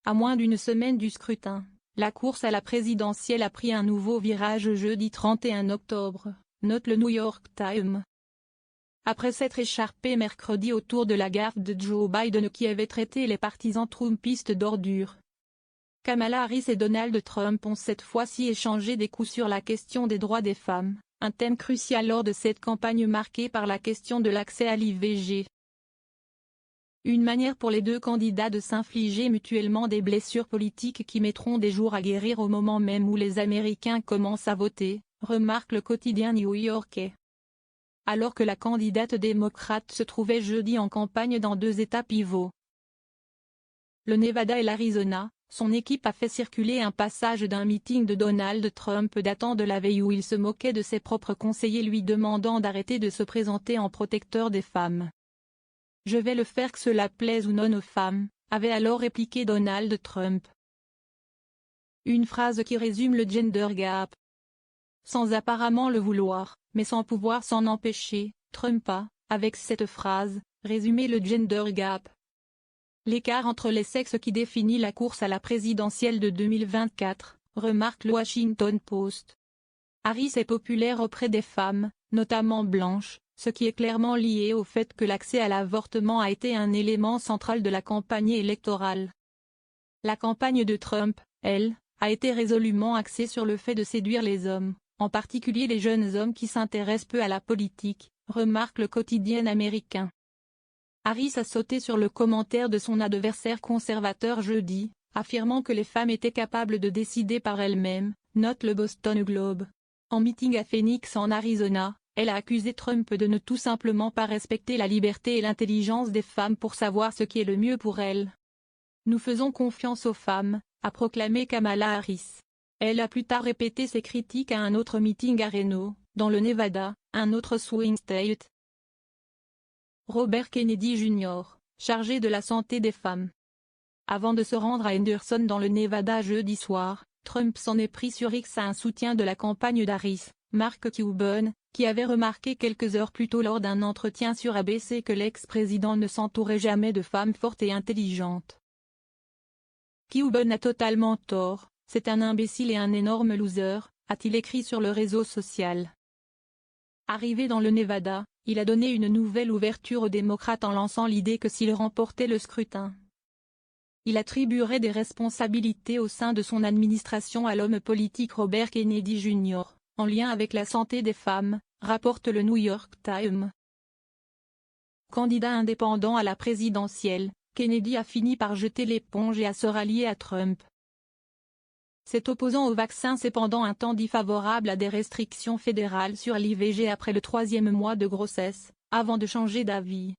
À moins d'une semaine du scrutin, la course à la présidentielle a pris un nouveau virage jeudi 31 octobre, note le New York Times. Après s'être écharpé mercredi autour de la gaffe de Joe Biden qui avait traité les partisans trumpistes d'ordures, Kamala Harris et Donald Trump ont cette fois-ci échangé des coups sur la question des droits des femmes, un thème crucial lors de cette campagne marquée par la question de l'accès à l'IVG. Une manière pour les deux candidats de s'infliger mutuellement des blessures politiques qui mettront des jours à guérir au moment même où les Américains commencent à voter, remarque le quotidien new-yorkais. Alors que la candidate démocrate se trouvait jeudi en campagne dans deux États pivots, le Nevada et l'Arizona, son équipe a fait circuler un passage d'un meeting de Donald Trump datant de la veille où il se moquait de ses propres conseillers lui demandant d'arrêter de se présenter en protecteur des femmes. « Je vais le faire que cela plaise ou non aux femmes », avait alors répliqué Donald Trump. Une phrase qui résume le gender gap. Sans apparemment le vouloir, mais sans pouvoir s'en empêcher, Trump a, avec cette phrase, résumé le gender gap. L'écart entre les sexes qui définit la course à la présidentielle de 2024, remarque le Washington Post. Harris est populaire auprès des femmes, notamment blanches, ce qui est clairement lié au fait que l'accès à l'avortement a été un élément central de la campagne électorale. La campagne de Trump, elle, a été résolument axée sur le fait de séduire les hommes, en particulier les jeunes hommes qui s'intéressent peu à la politique, remarque le quotidien américain. Harris a sauté sur le commentaire de son adversaire conservateur jeudi, affirmant que les femmes étaient capables de décider par elles-mêmes, note le Boston Globe. En meeting à Phoenix en Arizona, elle a accusé Trump de ne tout simplement pas respecter la liberté et l'intelligence des femmes pour savoir ce qui est le mieux pour elles. « Nous faisons confiance aux femmes », a proclamé Kamala Harris. Elle a plus tard répété ses critiques à un autre meeting à Reno, dans le Nevada, un autre swing state. Robert Kennedy Jr., chargé de la santé des femmes. Avant de se rendre à Henderson dans le Nevada jeudi soir, Trump s'en est pris sur X à un soutien de la campagne d'Harris, Mark Cuban, qui avait remarqué quelques heures plus tôt lors d'un entretien sur ABC que l'ex-président ne s'entourait jamais de femmes fortes et intelligentes. Cuban a totalement tort, c'est un imbécile et un énorme loser, a-t-il écrit sur le réseau social. Arrivé dans le Nevada, il a donné une nouvelle ouverture aux démocrates en lançant l'idée que s'il remportait le scrutin, il attribuerait des responsabilités au sein de son administration à l'homme politique Robert Kennedy Jr., en lien avec la santé des femmes, rapporte le New York Times. Candidat indépendant à la présidentielle, Kennedy a fini par jeter l'éponge et à se rallier à Trump. Cet opposant au vaccin s'est pendant un temps dit favorable à des restrictions fédérales sur l'IVG après le 3e mois de grossesse, avant de changer d'avis.